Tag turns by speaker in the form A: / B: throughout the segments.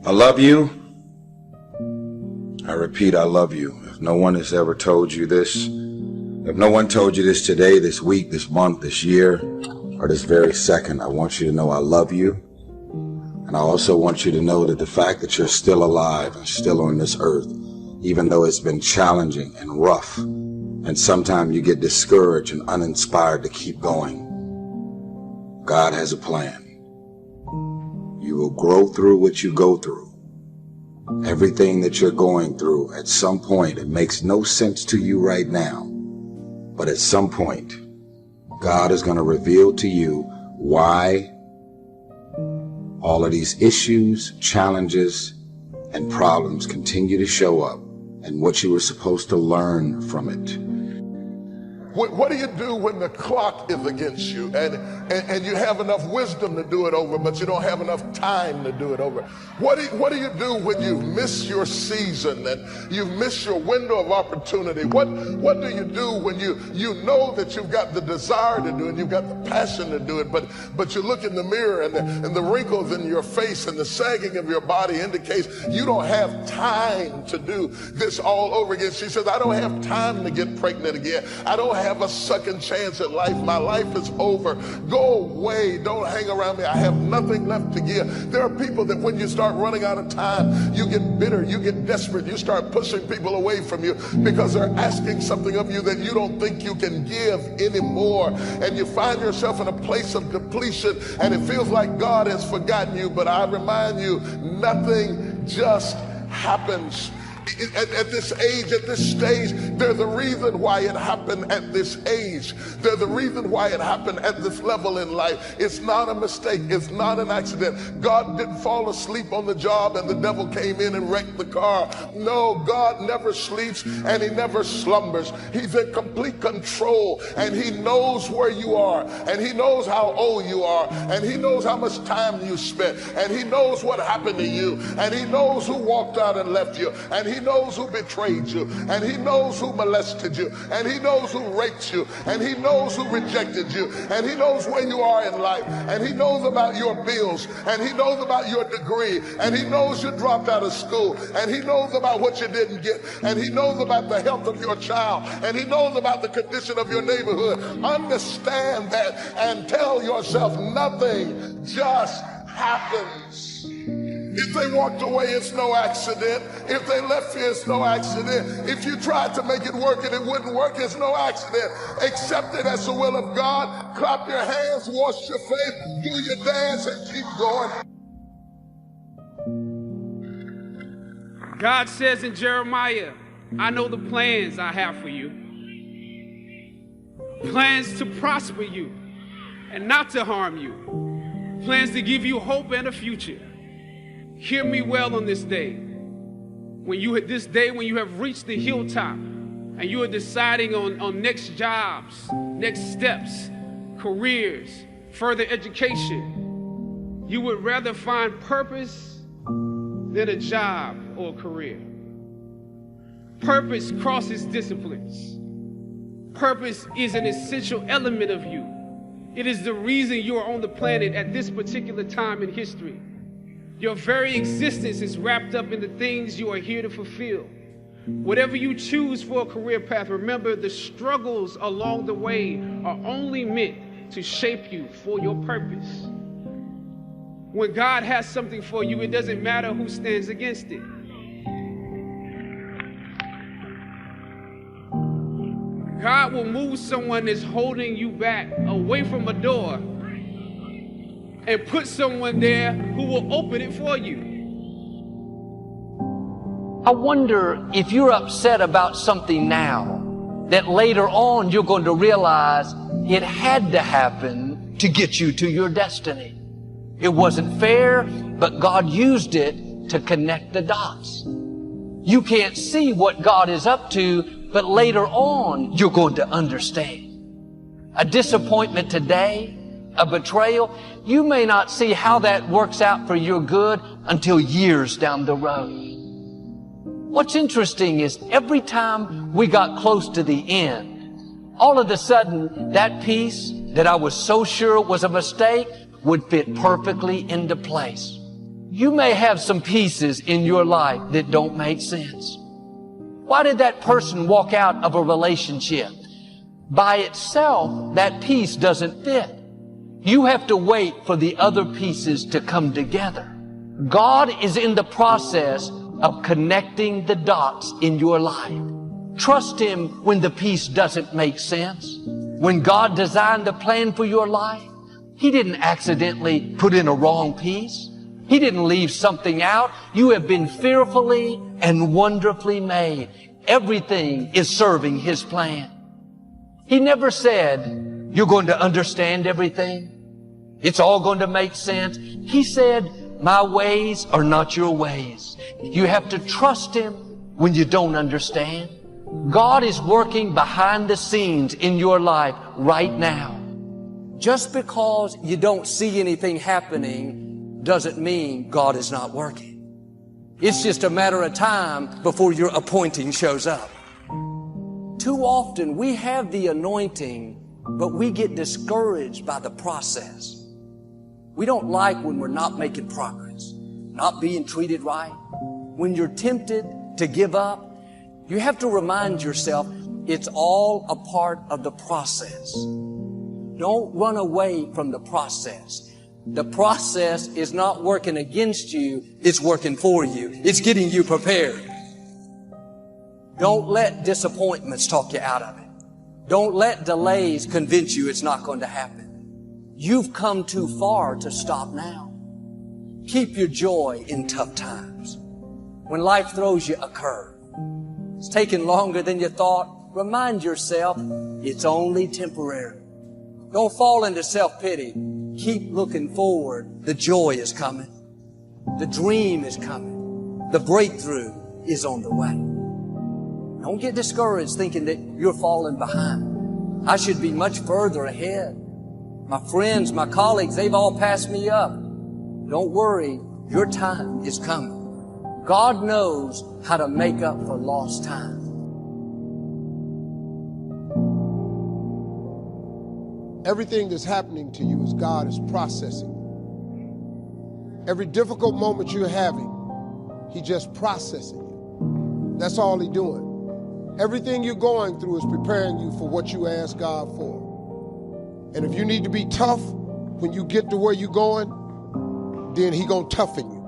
A: I love you. I repeat, I love you. If no one has ever told you this, if no one told you this today, this week, this month, this year, or this very second, I want you to know I love you. And I also want you to know that the fact that you're still alive and still on this earth, even though it's been challenging and rough, and sometimes you get discouraged and uninspired to keep going, God has a plan. You will grow through what you go through. Everything that you're going through, at some point, it makes no sense to you right now. But at some point, God is going to reveal to you why all of these issues, challenges, and problems continue to show up, and what you were supposed to learn from it.
B: What do you do when the clock is against you and you have enough wisdom to do it over, but you don't have enough time to do it over? What do you do when you miss your season and you miss your window of opportunity? What do you do when you know that you've got the desire to do it, you've got the passion to do it, but you look in the mirror and the wrinkles in your face and the sagging of your body indicates you don't have time to do this all over again. She says, I don't have time to get pregnant again. I don't have a second chance at life. My life is over. Go away. Don't hang around me. I have nothing left to give. There are people that when you start running out of time, you get bitter, you get desperate, you start pushing people away from you because they're asking something of you that you don't think you can give anymore. And you find yourself in a place of depletion and it feels like God has forgotten you. But I remind you, nothing just happens. At this age, at this stage, there's a reason why it happened at this age. There's a reason why it happened at this level in life. It's not a mistake. It's not an accident. God didn't fall asleep on the job and the devil came in and wrecked the car. No, God never sleeps and he never slumbers. He's in complete control and he knows where you are and he knows how old you are and he knows how much time you spent and he knows what happened to you and he knows who walked out and left you and he knows who betrayed you, and he knows who molested you, and he knows who raped you, and he knows who rejected you, and he knows where you are in life, and he knows about your bills, and he knows about your degree, and he knows you dropped out of school, and he knows about what you didn't get, and he knows about the health of your child, and he knows about the condition of your neighborhood. Understand that and tell yourself nothing just happens. If they walked away, it's no accident. If they left you, it's no accident. If you tried to make it work and it wouldn't work, it's no accident. Accept it as the will of God. Clap your hands, wash your face, do your dance, and keep going.
C: God says in Jeremiah, I know the plans I have for you. Plans to prosper you and not to harm you. Plans to give you hope and a future. Hear me well on this day. When you have reached the hilltop and you are deciding on next jobs, next steps, careers, further education, you would rather find purpose than a job or a career. Purpose crosses disciplines. Purpose is an essential element of you. It is the reason you are on the planet at this particular time in history. Your very existence is wrapped up in the things you are here to fulfill. Whatever you choose for a career path, remember the struggles along the way are only meant to shape you for your purpose. When God has something for you, it doesn't matter who stands against it. God will move someone that's holding you back away from a door and put someone there who will open it for you.
D: I wonder if you're upset about something now that later on you're going to realize it had to happen to get you to your destiny. It wasn't fair, but God used it to connect the dots. You can't see what God is up to, but later on you're going to understand. A disappointment today, a betrayal, you may not see how that works out for your good until years down the road. What's interesting is every time we got close to the end, all of a sudden that peace, that I was so sure was a mistake would fit perfectly into place. You may have some pieces in your life that don't make sense. Why did that person walk out of a relationship? By itself, that piece doesn't fit. You have to wait for the other pieces to come together. God is in the process of connecting the dots in your life. Trust Him when the piece doesn't make sense. When God designed the plan for your life, He didn't accidentally put in a wrong piece. He didn't leave something out. You have been fearfully and wonderfully made. Everything is serving His plan. He never said, you're going to understand everything. It's all going to make sense. He said, my ways are not your ways. You have to trust Him when you don't understand. God is working behind the scenes in your life right now. Just because you don't see anything happening doesn't mean God is not working. It's just a matter of time before your appointing shows up. Too often we have the anointing, but we get discouraged by the process. We don't like when we're not making progress, not being treated right. When you're tempted to give up, you have to remind yourself it's all a part of the process. Don't run away from the process. The process is not working against you, it's working for you. It's getting you prepared. Don't let disappointments talk you out of it. Don't let delays convince you it's not going to happen. You've come too far to stop now. Keep your joy in tough times. When life throws you a curve, it's taking longer than you thought, remind yourself it's only temporary. Don't fall into self-pity. Keep looking forward. The joy is coming. The dream is coming. The breakthrough is on the way. Don't get discouraged thinking that you're falling behind. I should be much further ahead. My friends, my colleagues, they've all passed me up. Don't worry, your time is coming. God knows how to make up for lost time.
E: Everything that's happening to you is God is processing. Every difficult moment you're having, He just processing you. That's all He's doing. Everything you're going through is preparing you for what you ask God for. And if you need to be tough when you get to where you're going, then He gonna toughen you.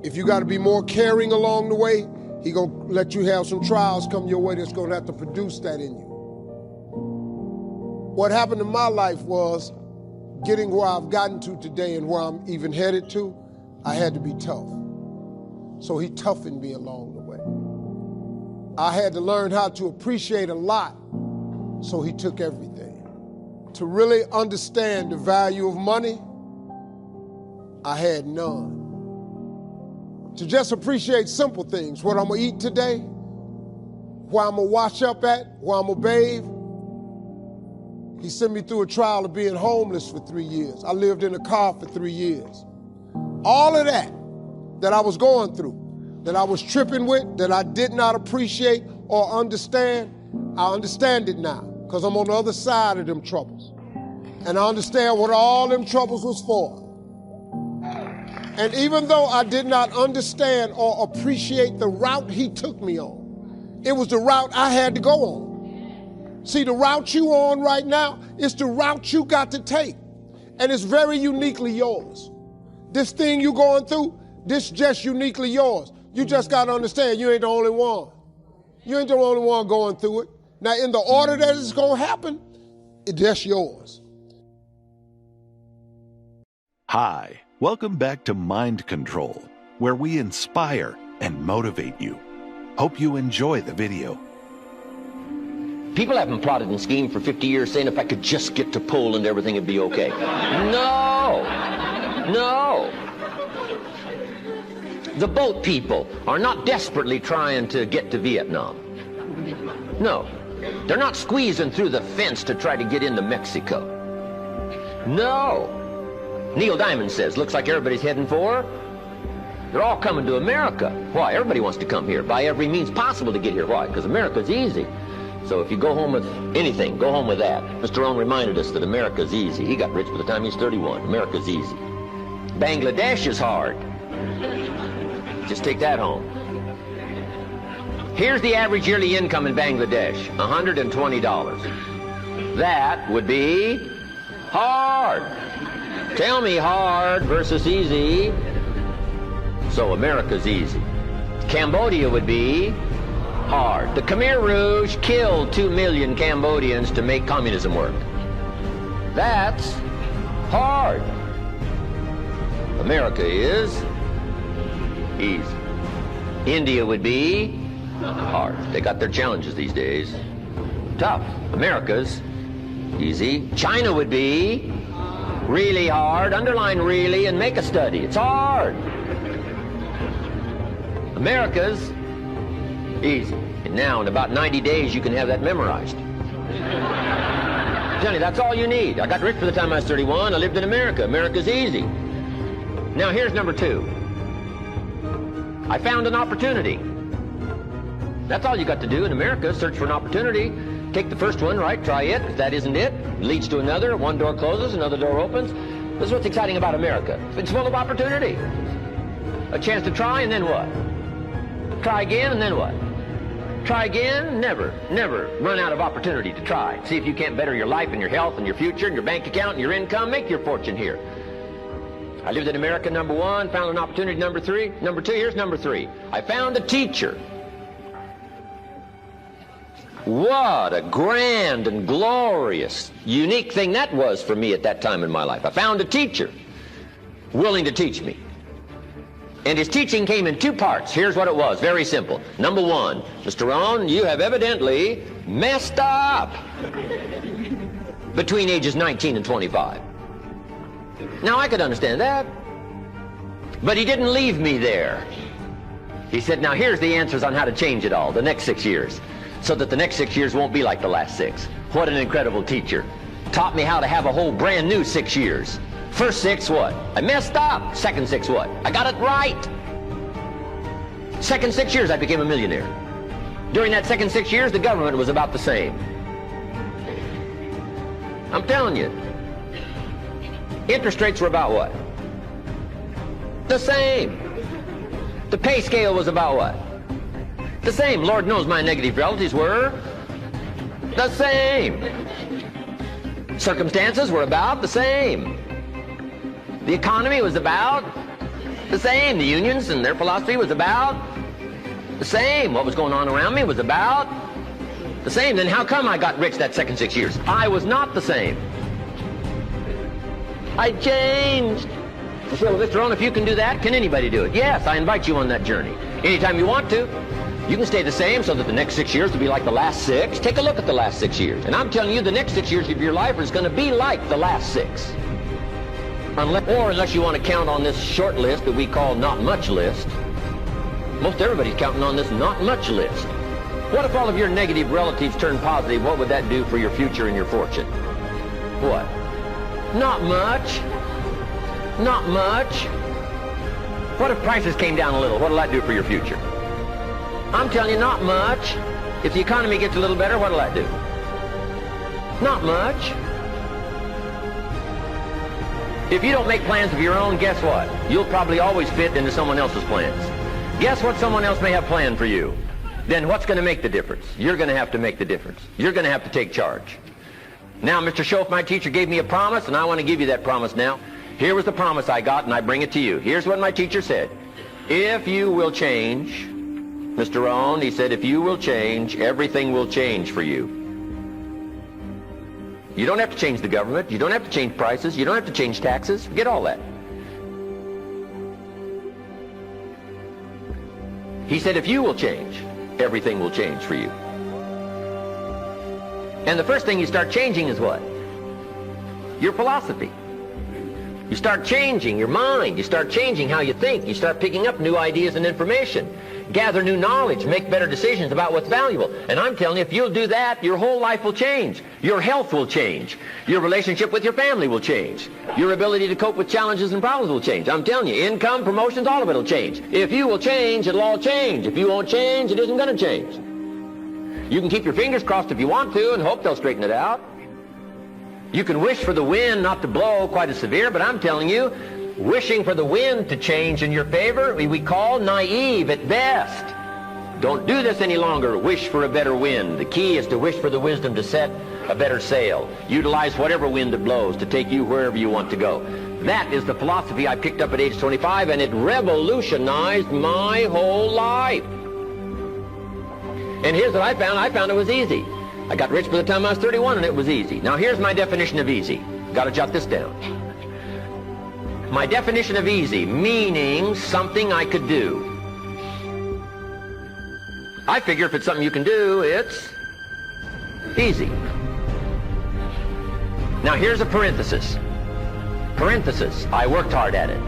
E: If you got to be more caring along the way, He gonna let you have some trials come your way that's gonna have to produce that in you. What happened in my life was getting where I've gotten to today and where I'm even headed to, I had to be tough. So He toughened me along the way. I had to learn how to appreciate a lot, so He took everything. To really understand the value of money, I had none. To just appreciate simple things, what I'm gonna eat today, where I'm gonna wash up at, where I'm gonna bathe. He sent me through a trial of being homeless for 3 years. I lived in a car for 3 years. All of that I was going through, that I was tripping with, that I did not appreciate or understand, I understand it now, because I'm on the other side of them troubles. And I understand what all them troubles was for. And even though I did not understand or appreciate the route He took me on, it was the route I had to go on. See, the route you on right now is the route you got to take. And it's very uniquely yours. This thing you going through, this just uniquely yours. You just got to understand you ain't the only one. You ain't the only one going through it. Now, in the order that it's going to happen, it's just yours.
F: Hi, welcome back to Mind Control, where we inspire and motivate you. Hope you enjoy the video.
G: People haven't plotted and schemed for 50 years saying if I could just get to Poland, everything would be okay. No! No! The boat people are not desperately trying to get to Vietnam. No. They're not squeezing through the fence to try to get into Mexico. No. Neil Diamond says, looks like everybody's heading for. They're all coming to America. Why? Everybody wants to come here by every means possible to get here. Why? Because America's easy. So if you go home with anything, go home with that. Mr. Rohn reminded us that America's easy. He got rich by the time he was 31. America's easy. Bangladesh is hard. Just take that home. Here's the average yearly income in Bangladesh, $120. That would be hard. Tell me hard versus easy. So America's easy. Cambodia would be hard. The Khmer Rouge killed 2 million Cambodians to make communism work. That's hard. America is easy. India would be hard. They got their challenges these days. Tough. America's easy. China would be really hard. Underline really and make a study. It's hard. America's easy. And now in about 90 days you can have that memorized. Johnny, that's all you need. I got rich by the time I was 31. I lived in America. America's easy. Now here's number 2. I found an opportunity. That's all you got to do in America, search for an opportunity. Take the first one, right? Try it. If that isn't it, it leads to another. One door closes, another door opens. This is what's exciting about America. It's full of opportunity. A chance to try, and then what? Try again, and then what? Try again, never run out of opportunity to try. See if you can't better your life and your health and your future and your bank account and your income. Make your fortune here. I lived in America, number 1, found an opportunity, number 3. Number 2, here's number 3. I found a teacher. What a grand and glorious, unique thing that was for me at that time in my life. I found a teacher willing to teach me. And his teaching came in 2 parts. Here's what it was, very simple. Number 1, Mr. Rohn, you have evidently messed up between ages 19 and 25. Now, I could understand that, but he didn't leave me there. He said, now here's the answers on how to change it all, the next 6 years, so that the next 6 years won't be like the last 6. What an incredible teacher. Taught me how to have a whole brand new 6 years. First 6, what? I messed up. Second 6, what? I got it right. Second 6 years, I became a millionaire. During that second 6 years, the government was about the same. I'm telling you. Interest rates were about what? The same. The pay scale was about what? The same. Lord knows my negative relatives were the same. Circumstances were about the same. The economy was about the same. The unions and their philosophy was about the same. What was going on around me was about the same. Then how come I got rich that second 6 years? I was not the same. I changed. You say, well, Mr. Rohn, if you can do that, can anybody do it? Yes, I invite you on that journey. Anytime you want to. You can stay the same so that the next 6 years will be like the last 6. Take a look at the last 6 years. And I'm telling you, the next 6 years of your life is going to be like the last 6. Unless you want to count on this short list that we call not much list. Most everybody's counting on this not much list. What if all of your negative relatives turn positive? What would that do for your future and your fortune? What? Not much. Not much. What if prices came down a little? What will that do for your future? I'm telling you, not much. If the economy gets a little better, what will that do? Not much. If you don't make plans of your own, guess what? You'll probably always fit into someone else's plans. Guess what someone else may have planned for you? Then what's going to make the difference? You're going to have to make the difference. You're going to have to take charge. Now, Mr. Schoaf, my teacher, gave me a promise, and I want to give you that promise now. Here was the promise I got, and I bring it to you. Here's what my teacher said. If you will change, Mr. Rohn, he said, if you will change, everything will change for you. You don't have to change the government. You don't have to change prices. You don't have to change taxes. Forget all that. He said, if you will change, everything will change for you. And the first thing you start changing is what? Your philosophy. You start changing your mind. You start changing how you think. You start picking up new ideas and information. Gather new knowledge. Make better decisions about what's valuable. And I'm telling you, if you'll do that, your whole life will change. Your health will change. Your relationship with your family will change. Your ability to cope with challenges and problems will change. I'm telling you, income, promotions, all of it will change. If you will change, it'll all change. If you won't change, it isn't going to change. You can keep your fingers crossed if you want to and hope they'll straighten it out. You can wish for the wind not to blow quite as severe, but I'm telling you, wishing for the wind to change in your favor, we call naive at best. Don't do this any longer. Wish for a better wind. The key is to wish for the wisdom to set a better sail. Utilize whatever wind that blows to take you wherever you want to go. That is the philosophy I picked up at age 25, and it revolutionized my whole life. And here's what I found. I found it was easy. I got rich by the time I was 31, and it was easy. Now here's my definition of easy. Got to jot this down. My definition of easy, meaning something I could do. I figure if it's something you can do, it's easy. Now here's a parenthesis. Parenthesis, I worked hard at it.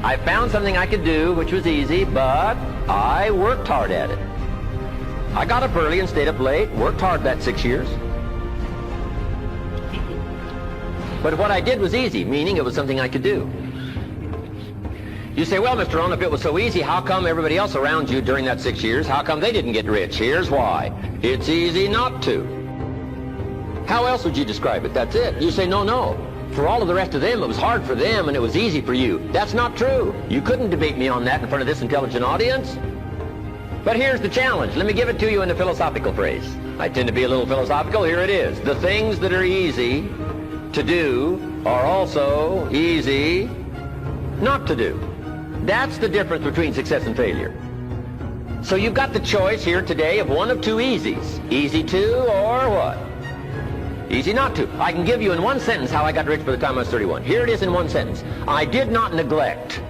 G: I found something I could do which was easy, but I worked hard at it. I got up early and stayed up late, worked hard that 6 years. But what I did was easy, meaning it was something I could do. You say, well, Mr. Rohn, if it was so easy, how come everybody else around you during that 6 years, how come they didn't get rich? Here's why. It's easy not to. How else would you describe it? That's it. You say, no. For all of the rest of them, it was hard for them and it was easy for you. That's not true. You couldn't debate me on that in front of this intelligent audience. But here's the challenge. Let me give it to you in a philosophical phrase. I tend to be a little philosophical. Here it is. The things that are easy to do are also easy not to do. That's the difference between success and failure. So you've got the choice here today of one of two easies. Easy to or what? Easy not to. I can give you in one sentence how I got rich by the time I was 31. Here it is in one sentence. I did not neglect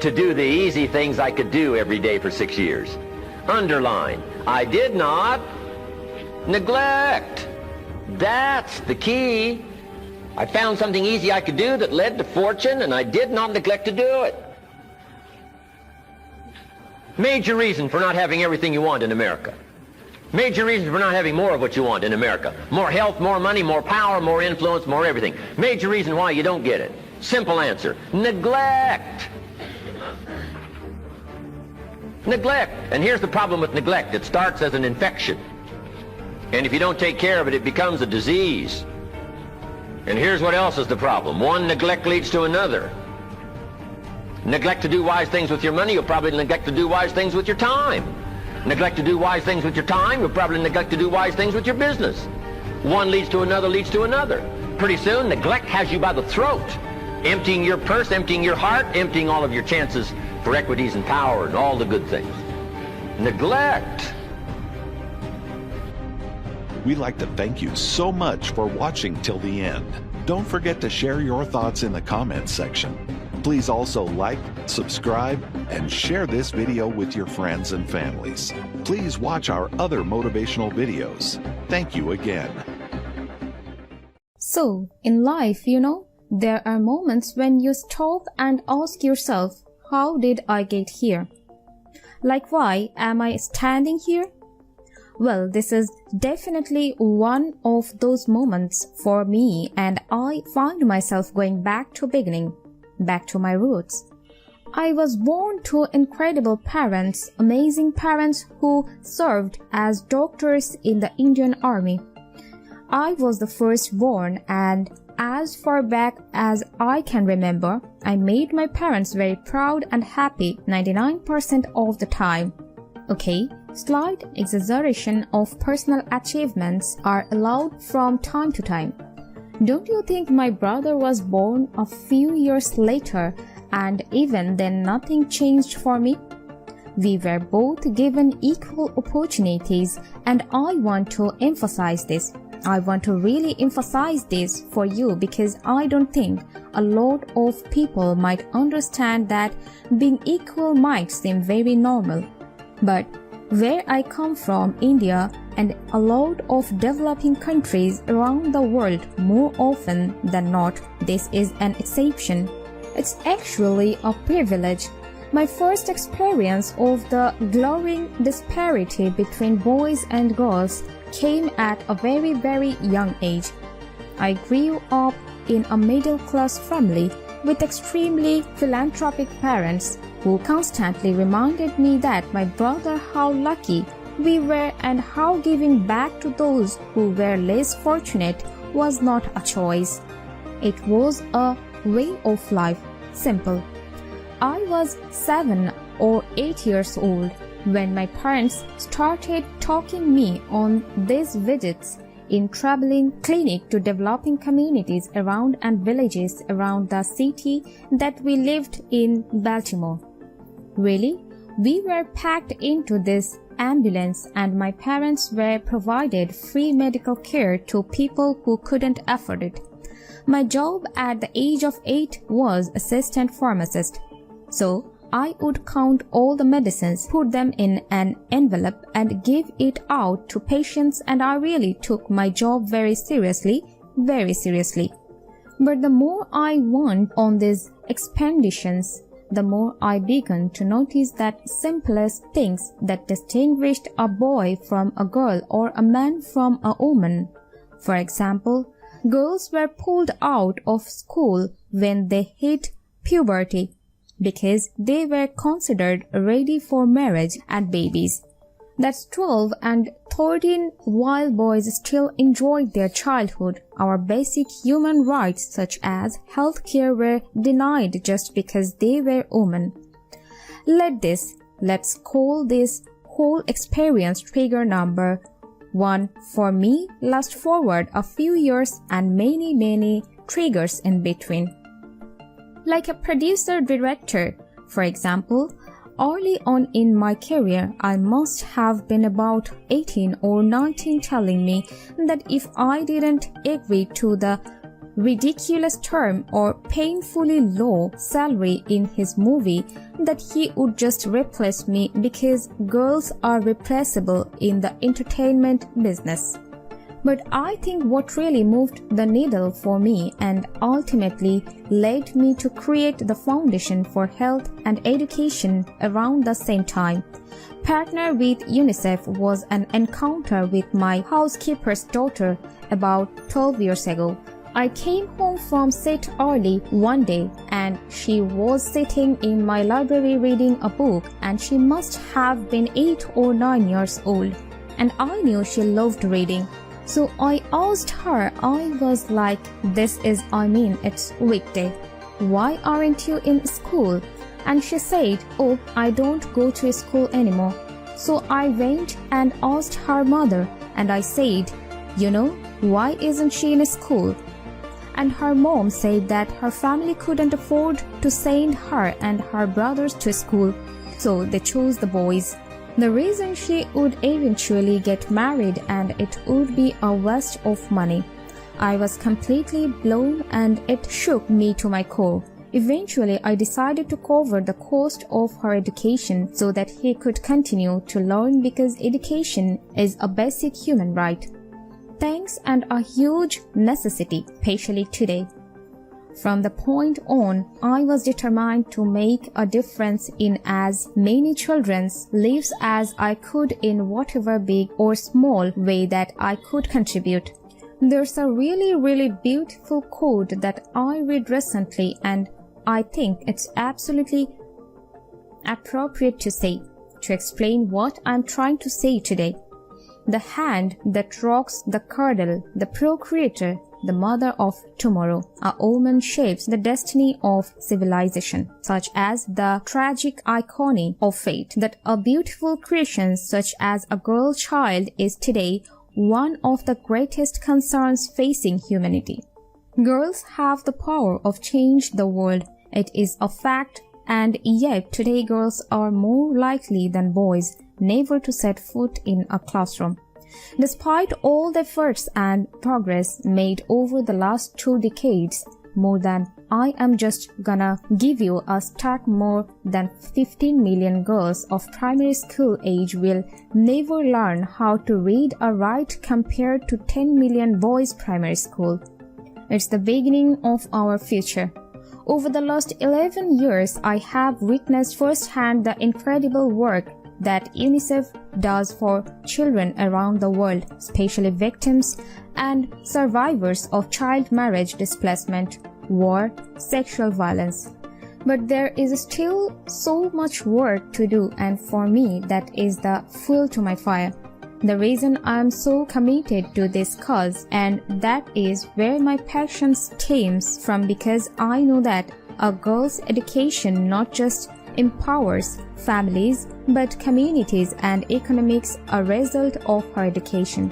G: to do the easy things I could do every day for 6 years. Underline. I did not neglect. That's the key. I found something easy I could do that led to fortune, and I did not neglect to do it. Major reason for not having everything you want in America. Major reason for not having more of what you want in America. More health, more money, more power, more influence, more everything. Major reason why you don't get it. Simple answer. Neglect. Neglect. And here's the problem with neglect. It starts as an infection. And if you don't take care of it, it becomes a disease. And here's what else is the problem. One neglect leads to another. Neglect to do wise things with your money, you'll probably neglect to do wise things with your time. Neglect to do wise things with your time, you'll probably neglect to do wise things with your business. One leads to another, leads to another. Pretty soon, neglect has you by the throat, emptying your purse, emptying your heart, emptying all of your chances for equities and power and all the good things. Neglect.
F: We'd like to thank you so much for watching till the end. Don't forget to share your thoughts in the comments section. Please also like, subscribe, and share this video with your friends and families. Please watch our other motivational videos. Thank you again.
H: So, in life, there are moments when you stop and ask yourself, how did I get here? Like, why am I standing here? Well, this is definitely one of those moments for me, and I find myself going back to beginning, back to my roots. I was born to incredible parents, amazing parents who served as doctors in the Indian Army. I was the firstborn, and as far back as I can remember, I made my parents very proud and happy 99% of the time. Okay, slight exaggeration of personal achievements are allowed from time to time. Don't you think my brother was born a few years later, and even then nothing changed for me? We were both given equal opportunities, and I want to emphasize this. I want to really emphasize this for you because I don't think a lot of people might understand that being equal might seem very normal. But where I come from, India, and a lot of developing countries around the world, more often than not, this is an exception. It's actually a privilege. My first experience of the glaring disparity between boys and girls came at a very, very young age. I grew up in a middle-class family with extremely philanthropic parents who constantly reminded me that my brother how lucky we were and how giving back to those who were less fortunate was not a choice. It was a way of life. Simple. I was 7 or 8 years old when my parents started talking me on these visits in traveling clinic to developing communities around and villages around the city that we lived in Baltimore. Really, we were packed into this ambulance and my parents were provided free medical care to people who couldn't afford it. My job at the age of 8 was assistant pharmacist. So, I would count all the medicines, put them in an envelope and give it out to patients, and I really took my job very seriously. But the more I went on these expeditions, the more I began to notice that simplest things that distinguished a boy from a girl or a man from a woman. For example, girls were pulled out of school when they hit puberty because they were considered ready for marriage and babies. That's 12 and 13 while boys still enjoyed their childhood. Our basic human rights such as health care were denied just because they were women. Let's call this whole experience trigger number 1 for me. Last forward a few years and many triggers in between. Like a producer-director, for example, early on in my career, I must have been about 18 or 19 telling me that if I didn't agree to the ridiculous term or painfully low salary in his movie, that he would just replace me because girls are replaceable in the entertainment business. But I think what really moved the needle for me and ultimately led me to create the Foundation for Health and Education around the same time, partner with UNICEF, was an encounter with my housekeeper's daughter about 12 years ago. I came home from set early one day and she was sitting in my library reading a book, and she must have been 8 or 9 years old, and I knew she loved reading. So I asked her, I was like, it's weekday. Why aren't you in school? And she said, oh, I don't go to school anymore. So I went and asked her mother, and I said, why isn't she in school? And her mom said that her family couldn't afford to send her and her brothers to school, so they chose the boys. The reason she would eventually get married and it would be a waste of money. I was completely blown and it shook me to my core. Eventually, I decided to cover the cost of her education so that he could continue to learn, because education is a basic human right. Thanks, and a huge necessity, especially today. From the point on, I was determined to make a difference in as many children's lives as I could in whatever big or small way that I could contribute. There's a really beautiful quote that I read recently, and I think it's absolutely appropriate to explain what I'm trying to say today. The hand that rocks the cradle, the procreator, the mother of tomorrow. A woman shapes the destiny of civilization, such as the tragic irony of fate that a beautiful creation such as a girl child is today one of the greatest concerns facing humanity. Girls have the power of change the world. It is a fact, and yet today girls are more likely than boys never to set foot in a classroom. Despite all the efforts and progress made over the last 2 decades, I am just gonna give you a stat: more than 15 million girls of primary school age will never learn how to read or write compared to 10 million boys primary school. It's the beginning of our future. Over the last 11 years, I have witnessed firsthand the incredible work that UNICEF does for children around the world, especially victims and survivors of child marriage, displacement, war, sexual violence. But there is still so much work to do, and for me, that is the fuel to my fire. The reason I am so committed to this cause, and that is where my passion stems from, because I know that a girl's education not just empowers families but communities and economics a result of her education.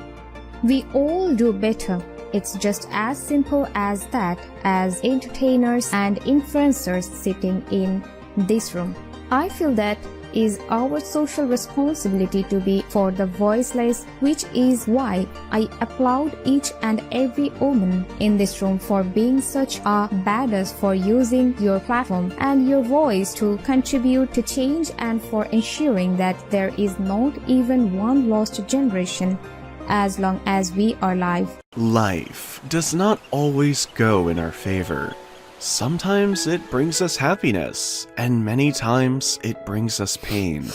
H: We all do better. It's just as simple as that, as entertainers and influencers sitting in this room. I feel that is our social responsibility to be for the voiceless, which is why I applaud each and every woman in this room for being such a badass, for using your platform and your voice to contribute to change, and for ensuring that there is not even one lost generation as long as we are alive.
I: Life does not always go in our favor. Sometimes it brings us happiness, and many times it brings us pain.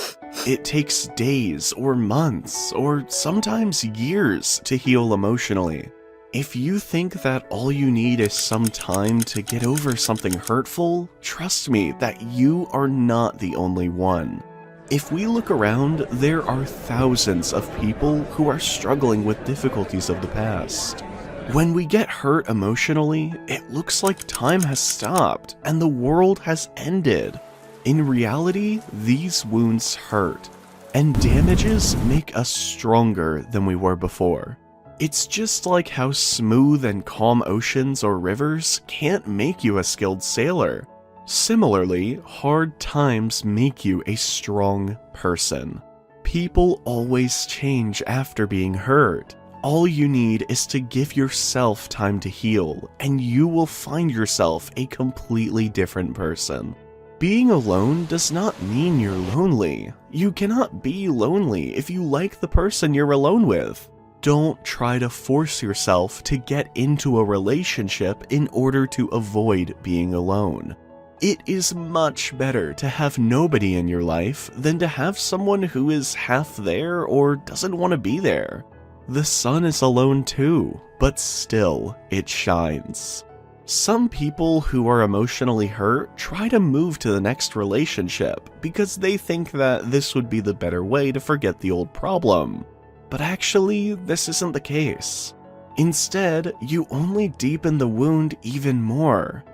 I: It takes days or months or sometimes years to heal emotionally. If you think that all you need is some time to get over something hurtful, trust me that you are not the only one. If we look around, there are thousands of people who are struggling with difficulties of the past. When we get hurt emotionally, it looks like time has stopped and the world has ended. In reality, these wounds hurt, and damages make us stronger than we were before. It's just like how smooth and calm oceans or rivers can't make you a skilled sailor. Similarly, hard times make you a strong person. People always change after being hurt. All you need is to give yourself time to heal, and you will find yourself a completely different person. Being alone does not mean you're lonely. You cannot be lonely if you like the person you're alone with. Don't try to force yourself to get into a relationship in order to avoid being alone. It is much better to have nobody in your life than to have someone who is half there or doesn't want to be there. The sun is alone too, but still it shines. Some people who are emotionally hurt try to move to the next relationship because they think that this would be the better way to forget the old problem. But actually, this isn't the case. Instead, you only deepen the wound even more.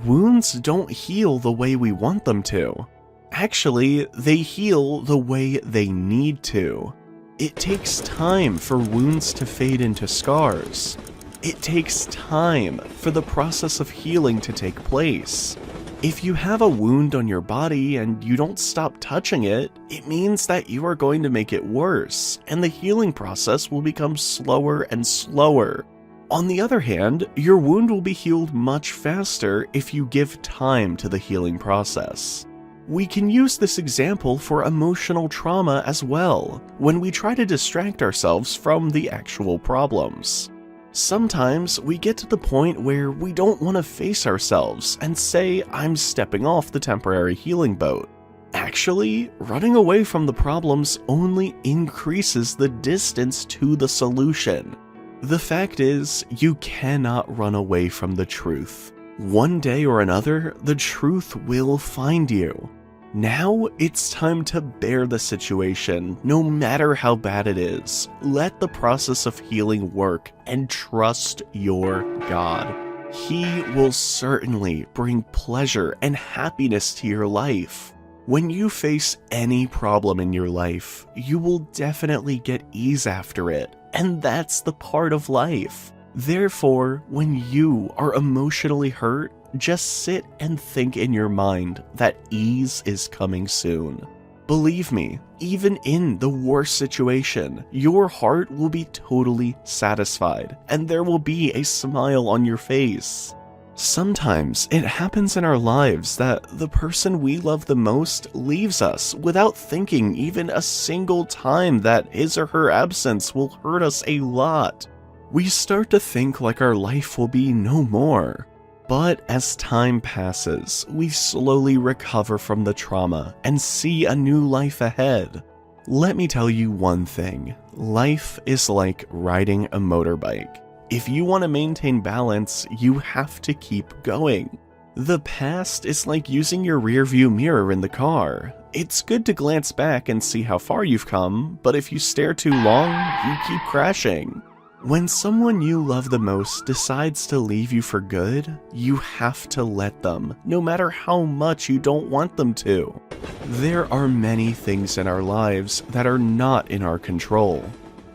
I: Wounds don't heal the way we want them to. Actually, they heal the way they need to. It takes time for wounds to fade into scars. It takes time for the process of healing to take place. If you have a wound on your body and you don't stop touching it, it means that you are going to make it worse, and the healing process will become slower and slower. On the other hand, your wound will be healed much faster if you give time to the healing process. We can use this example for emotional trauma as well, when we try to distract ourselves from the actual problems. Sometimes we get to the point where we don't want to face ourselves and say, I'm stepping off the temporary healing boat. Actually, running away from the problems only increases the distance to the solution. The fact is, you cannot run away from the truth. One day or another, the truth will find you. Now it's time to bear the situation, no matter how bad it is. Let the process of healing work and trust your God. He will certainly bring pleasure and happiness to your life. When you face any problem in your life, you will definitely get ease after it, and that's the part of life. Therefore, when you are emotionally hurt, just sit and think in your mind that ease is coming soon. Believe me, even in the worst situation, your heart will be totally satisfied, and there will be a smile on your face. Sometimes it happens in our lives that the person we love the most leaves us without thinking even a single time that his or her absence will hurt us a lot. We start to think like our life will be no more. But as time passes, we slowly recover from the trauma and see a new life ahead. Let me tell you one thing. Life is like riding a motorbike. If you want to maintain balance, you have to keep going. The past is like using your rearview mirror in the car. It's good to glance back and see how far you've come, but if you stare too long, you keep crashing. When someone you love the most decides to leave you for good, you have to let them, no matter how much you don't want them to. There are many things in our lives that are not in our control.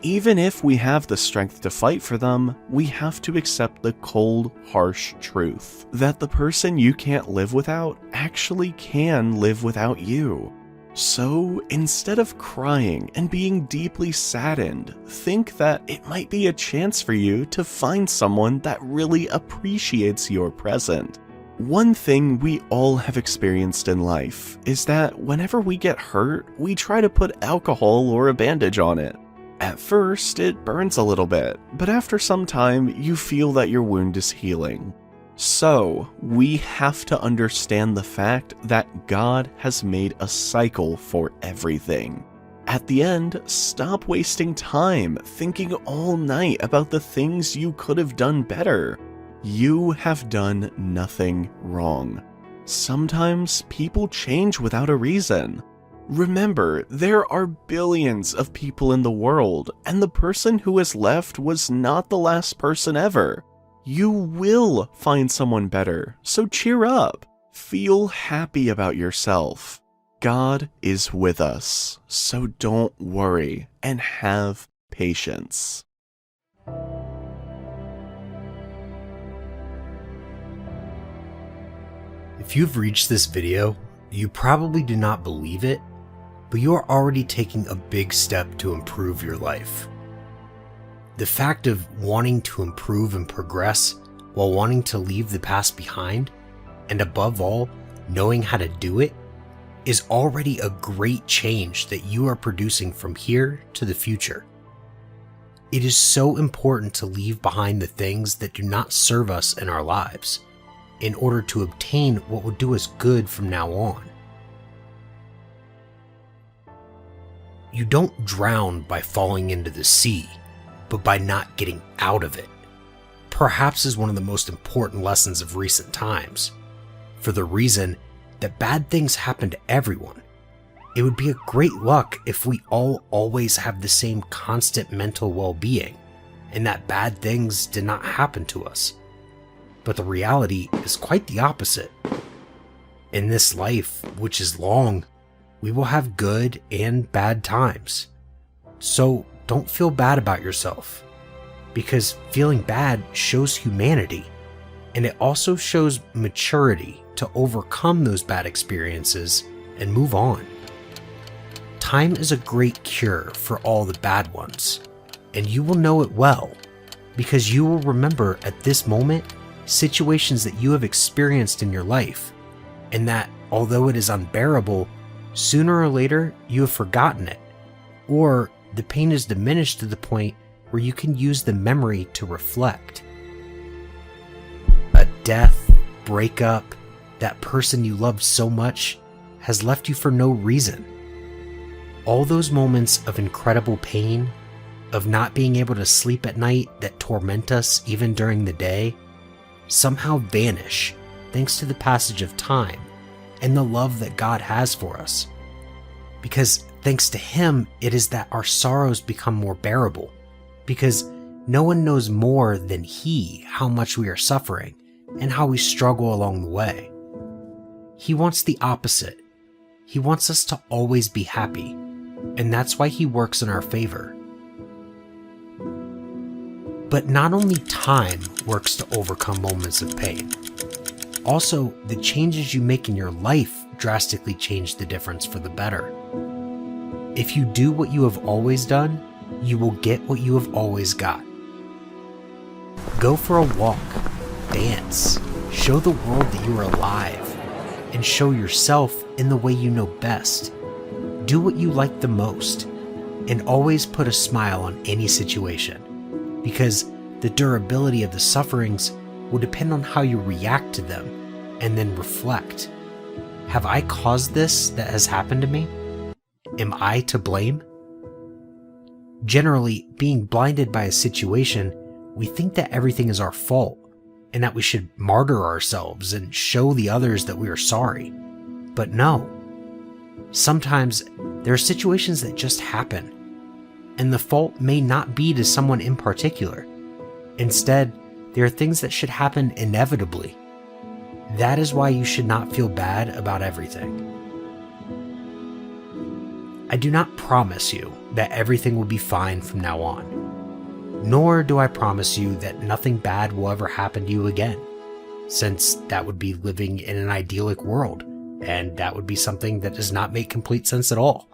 I: Even if we have the strength to fight for them, we have to accept the cold, harsh truth that the person you can't live without actually can live without you. So, instead of crying and being deeply saddened, think that it might be a chance for you to find someone that really appreciates your present. One thing we all have experienced in life is that whenever we get hurt, we try to put alcohol or a bandage on it. At first, it burns a little bit, but after some time, you feel that your wound is healing. So, we have to understand the fact that God has made a cycle for everything. At the end, stop wasting time thinking all night about the things you could have done better. You have done nothing wrong. Sometimes people change without a reason. Remember, there are billions of people in the world, and the person who has left was not the last person ever. You will find someone better, so cheer up. Feel happy about yourself. God is with us, so don't worry and have patience.
J: If you've reached this video, you probably do not believe it, but you are already taking a big step to improve your life. The fact of wanting to improve and progress while wanting to leave the past behind, and above all, knowing how to do it, is already a great change that you are producing from here to the future. It is so important to leave behind the things that do not serve us in our lives, in order to obtain what will do us good from now on. You don't drown by falling into the sea, but by not getting out of it. Perhaps is one of the most important lessons of recent times, for the reason that bad things happen to everyone. It would be a great luck if we all always have the same constant mental well-being, and that bad things did not happen to us. But the reality is quite the opposite. In this life, which is long, we will have good and bad times. So don't feel bad about yourself, because feeling bad shows humanity, and it also shows maturity to overcome those bad experiences and move on. Time is a great cure for all the bad ones, and you will know it well, because you will remember at this moment situations that you have experienced in your life, and that although it is unbearable, sooner or later you have forgotten it, or the pain is diminished to the point where you can use the memory to reflect. A death, breakup, that person you loved so much has left you for no reason. All those moments of incredible pain, of not being able to sleep at night that torment us even during the day, somehow vanish thanks to the passage of time and the love that God has for us. Because thanks to Him, it is that our sorrows become more bearable, because no one knows more than He how much we are suffering and how we struggle along the way. He wants the opposite. He wants us to always be happy, and that's why He works in our favor. But not only time works to overcome moments of pain, also the changes you make in your life drastically change the difference for the better. If you do what you have always done, you will get what you have always got. Go for a walk, dance, show the world that you are alive, and show yourself in the way you know best. Do what you like the most, and always put a smile on any situation, because the durability of the sufferings will depend on how you react to them, and then reflect. Have I caused this that has happened to me? Am I to blame? Generally, being blinded by a situation, we think that everything is our fault, and that we should martyr ourselves and show the others that we are sorry. But no. Sometimes there are situations that just happen, and the fault may not be to someone in particular. Instead, there are things that should happen inevitably. That is why you should not feel bad about everything. I do not promise you that everything will be fine from now on, nor do I promise you that nothing bad will ever happen to you again, since that would be living in an idyllic world, and that would be something that does not make complete sense at all.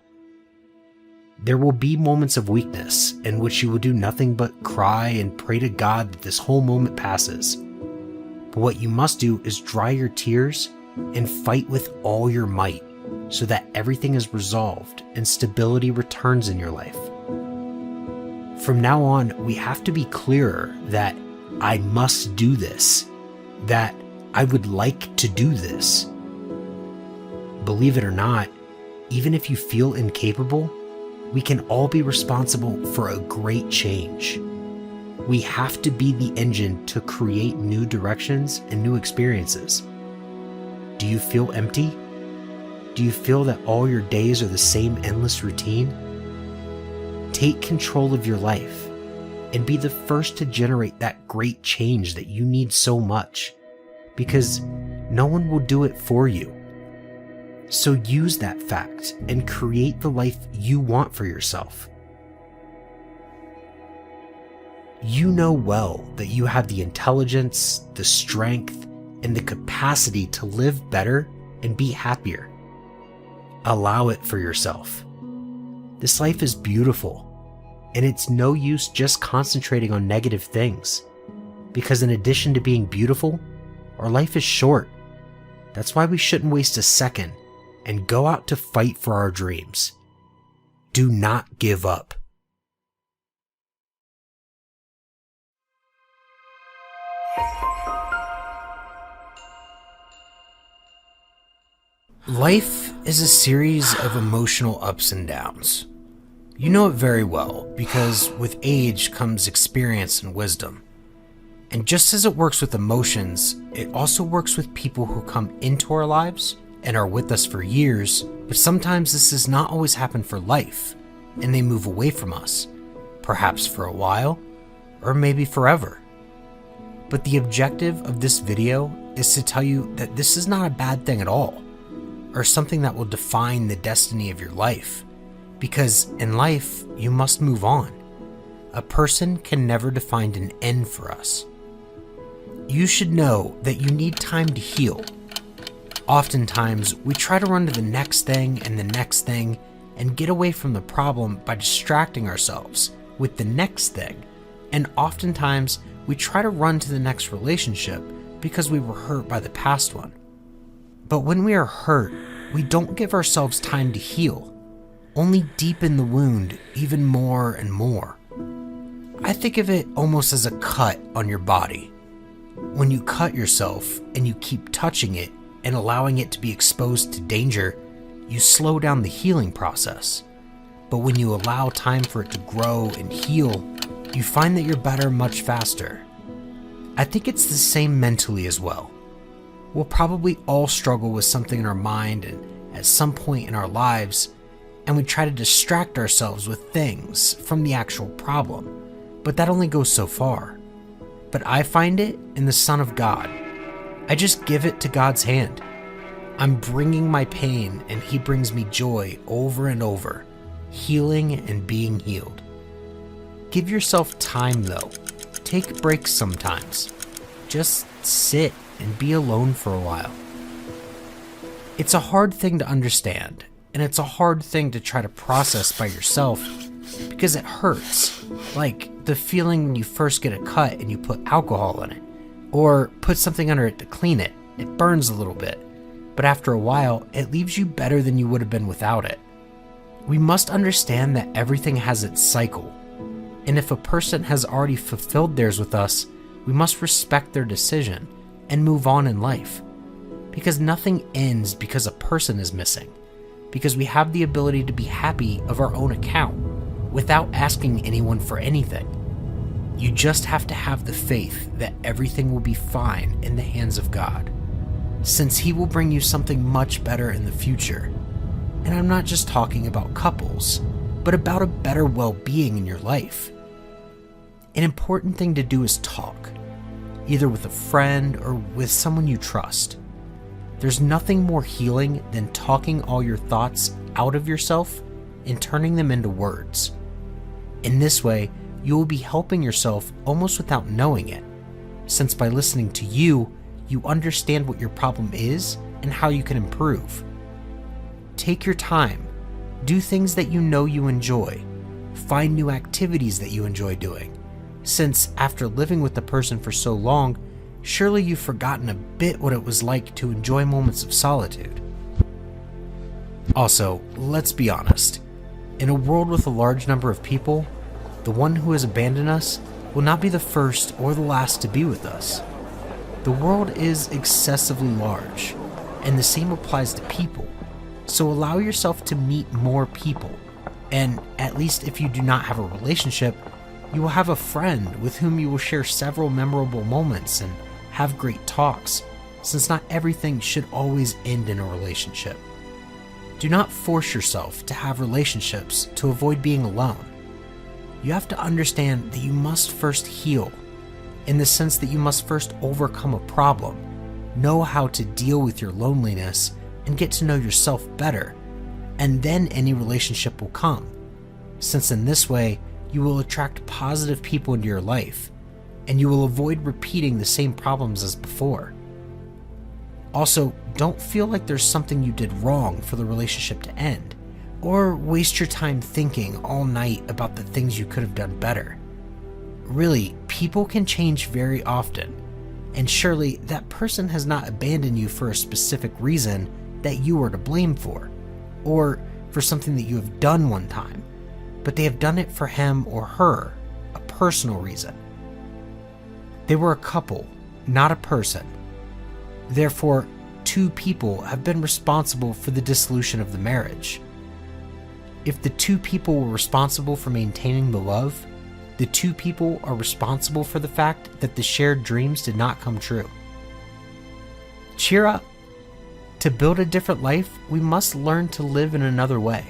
J: There will be moments of weakness in which you will do nothing but cry and pray to God that this whole moment passes. But what you must do is dry your tears and fight with all your might so that everything is resolved and stability returns in your life. From now on, we have to be clearer that I must do this, that I would like to do this. Believe it or not, even if you feel incapable, we can all be responsible for a great change. We have to be the engine to create new directions and new experiences. Do you feel empty? Do you feel that all your days are the same endless routine? Take control of your life and be the first to generate that great change that you need so much, because no one will do it for you. So use that fact and create the life you want for yourself. You know well that you have the intelligence, the strength, and the capacity to live better and be happier. Allow it for yourself. This life is beautiful, and it's no use just concentrating on negative things, because in addition to being beautiful, our life is short. That's why we shouldn't waste a second and go out to fight for our dreams. Do not give up. Life is a series of emotional ups and downs. You know it very well because with age comes experience and wisdom. And just as it works with emotions, it also works with people who come into our lives and are with us for years, but sometimes this does not always happen for life, and they move away from us, perhaps for a while, or maybe forever. But the objective of this video is to tell you that this is not a bad thing at all, or something that will define the destiny of your life, because in life, you must move on. A person can never define an end for us. You should know that you need time to heal. Oftentimes, we try to run to the next thing and the next thing and get away from the problem by distracting ourselves with the next thing. And oftentimes, we try to run to the next relationship because we were hurt by the past one. But when we are hurt, we don't give ourselves time to heal, only deepen the wound even more and more. I think of it almost as a cut on your body. When you cut yourself and you keep touching it and allowing it to be exposed to danger, you slow down the healing process. But when you allow time for it to grow and heal, you find that you're better much faster. I think it's the same mentally as well. We'll probably all struggle with something in our mind and at some point in our lives, and we try to distract ourselves with things from the actual problem, but that only goes so far. But I find it in the Son of God. I just give it to God's hand. I'm bringing my pain and He brings me joy over and over, healing and being healed. Give yourself time though. Take breaks sometimes. Just sit and be alone for a while. It's a hard thing to understand, and it's a hard thing to try to process by yourself because it hurts. Like the feeling when you first get a cut and you put alcohol in it, or put something under it to clean it. It burns a little bit, but after a while, it leaves you better than you would have been without it. We must understand that everything has its cycle, and if a person has already fulfilled theirs with us, we must respect their decision and move on in life, because nothing ends because a person is missing, because we have the ability to be happy of our own account without asking anyone for anything. You just have to have the faith that everything will be fine in the hands of God, since He will bring you something much better in the future. And I'm not just talking about couples, but about a better well-being in your life. An important thing to do is talk, either with a friend or with someone you trust. There's nothing more healing than talking all your thoughts out of yourself and turning them into words. In this way, you will be helping yourself almost without knowing it, since by listening to you, you understand what your problem is and how you can improve. Take your time. Do things that you know you enjoy. Find new activities that you enjoy doing, since after living with the person for so long, surely you've forgotten a bit what it was like to enjoy moments of solitude. Also, let's be honest. In a world with a large number of people, the one who has abandoned us will not be the first or the last to be with us. The world is excessively large, and the same applies to people. So allow yourself to meet more people, and at least if you do not have a relationship, you will have a friend with whom you will share several memorable moments and have great talks, since not everything should always end in a relationship. Do not force yourself to have relationships to avoid being alone. You have to understand that you must first heal, in the sense that you must first overcome a problem, know how to deal with your loneliness, and get to know yourself better, and then any relationship will come, since in this way you will attract positive people into your life, and you will avoid repeating the same problems as before. Also, don't feel like there's something you did wrong for the relationship to end, or waste your time thinking all night about the things you could have done better. Really, people can change very often, and surely that person has not abandoned you for a specific reason that you are to blame for, or for something that you have done one time, but they have done it for him or her, a personal reason. They were a couple, not a person. Therefore, two people have been responsible for the dissolution of the marriage. If the two people were responsible for maintaining the love, the two people are responsible for the fact that the shared dreams did not come true. Cheer up. To build a different life, we must learn to live in another way,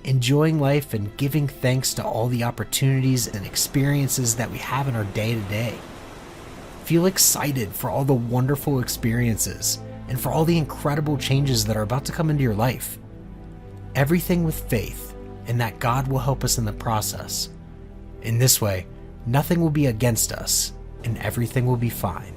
J: enjoying life and giving thanks to all the opportunities and experiences that we have in our day-to-day. Feel excited for all the wonderful experiences and for all the incredible changes that are about to come into your life. Everything with faith, and that God will help us in the process. In this way, nothing will be against us, and everything will be fine.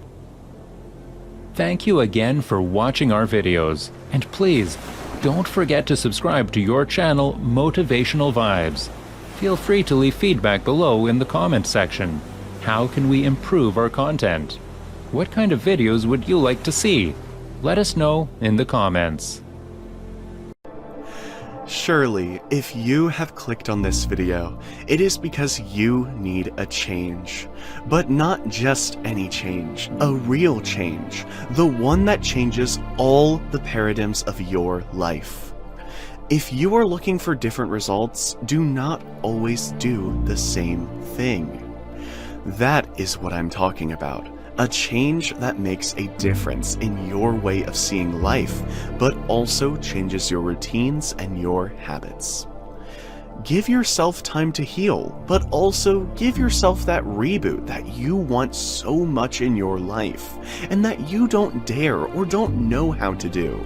K: Thank you again for watching our videos, and please, don't forget to subscribe to your channel, Motivational Vibes. Feel free to leave feedback below in the comment section. How can we improve our content? What kind of videos would you like to see? Let us know in the comments.
I: Surely, if you have clicked on this video, it is because you need a change. But not just any change, a real change. The one that changes all the paradigms of your life. If you are looking for different results, do not always do the same thing. That is what I'm talking about. A change that makes a difference in your way of seeing life, but also changes your routines and your habits. Give yourself time to heal, but also give yourself that reboot that you want so much in your life, and that you don't dare or don't know how to do.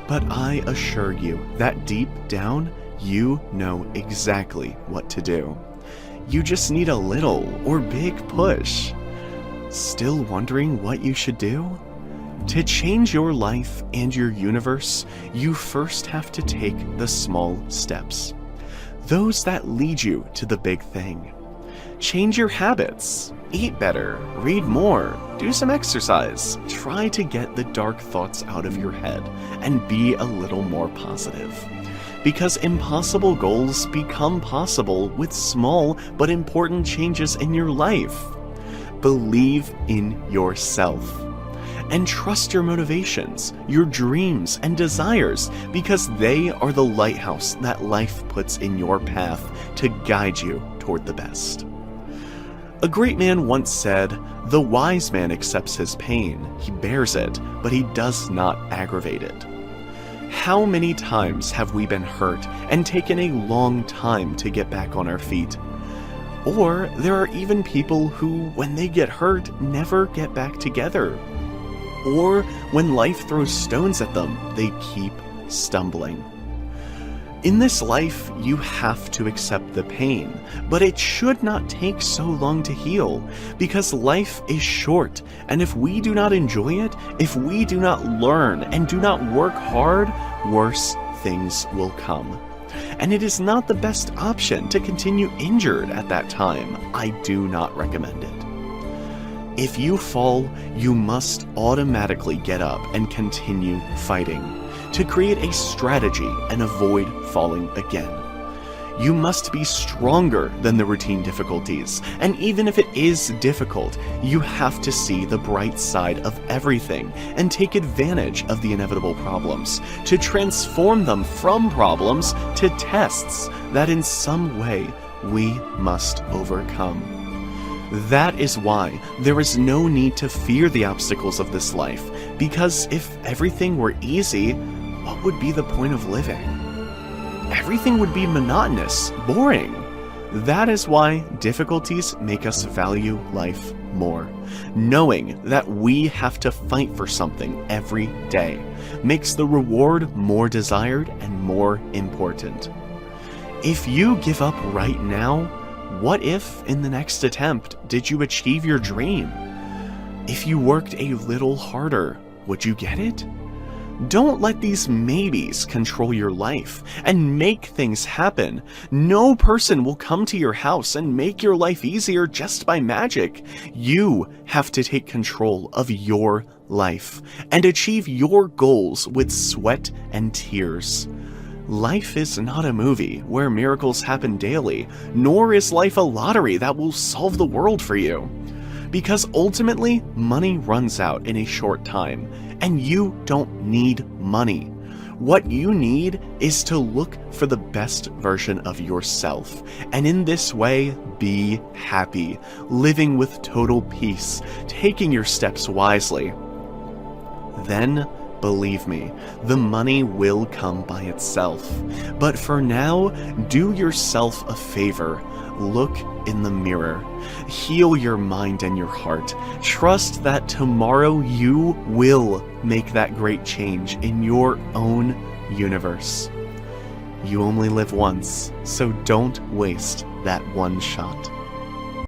I: But I assure you that deep down, you know exactly what to do. You just need a little or big push. Still wondering what you should do? To change your life and your universe, you first have to take the small steps. Those that lead you to the big thing. Change your habits. Eat better. Read more. Do some exercise. Try to get the dark thoughts out of your head and be a little more positive. Because impossible goals become possible with small but important changes in your life. Believe in yourself. And trust your motivations, your dreams and desires, because they are the lighthouse that life puts in your path to guide you toward the best. A great man once said, "The wise man accepts his pain, he bears it, but he does not aggravate it." How many times have we been hurt and taken a long time to get back on our feet? Or there are even people who, when they get hurt, never get back together. Or when life throws stones at them, they keep stumbling. In this life, you have to accept the pain, but it should not take so long to heal, because life is short, and if we do not enjoy it, if we do not learn and do not work hard, worse things will come. And it is not the best option to continue injured at that time. I do not recommend it. If you fall, you must automatically get up and continue fighting, to create a strategy and avoid falling again. You must be stronger than the routine difficulties, and even if it is difficult, you have to see the bright side of everything and take advantage of the inevitable problems, to transform them from problems to tests that in some way we must overcome. That is why there is no need to fear the obstacles of this life, because if everything were easy, what would be the point of living? Everything would be monotonous, boring. That is why difficulties make us value life more. Knowing that we have to fight for something every day makes the reward more desired and more important. If you give up right now, what if in the next attempt did you achieve your dream? If you worked a little harder, would you get it? Don't let these maybes control your life and make things happen. No person will come to your house and make your life easier just by magic. You have to take control of your life and achieve your goals with sweat and tears. Life is not a movie where miracles happen daily, nor is life a lottery that will solve the world for you. Because ultimately, money runs out in a short time, and you don't need money. What you need is to look for the best version of yourself, and in this way, be happy, living with total peace, taking your steps wisely. Then, believe me, the money will come by itself. But for now, do yourself a favor. Look in the mirror. Heal your mind and your heart. Trust that tomorrow you will make that great change in your own universe. You only live once, so don't waste that one shot.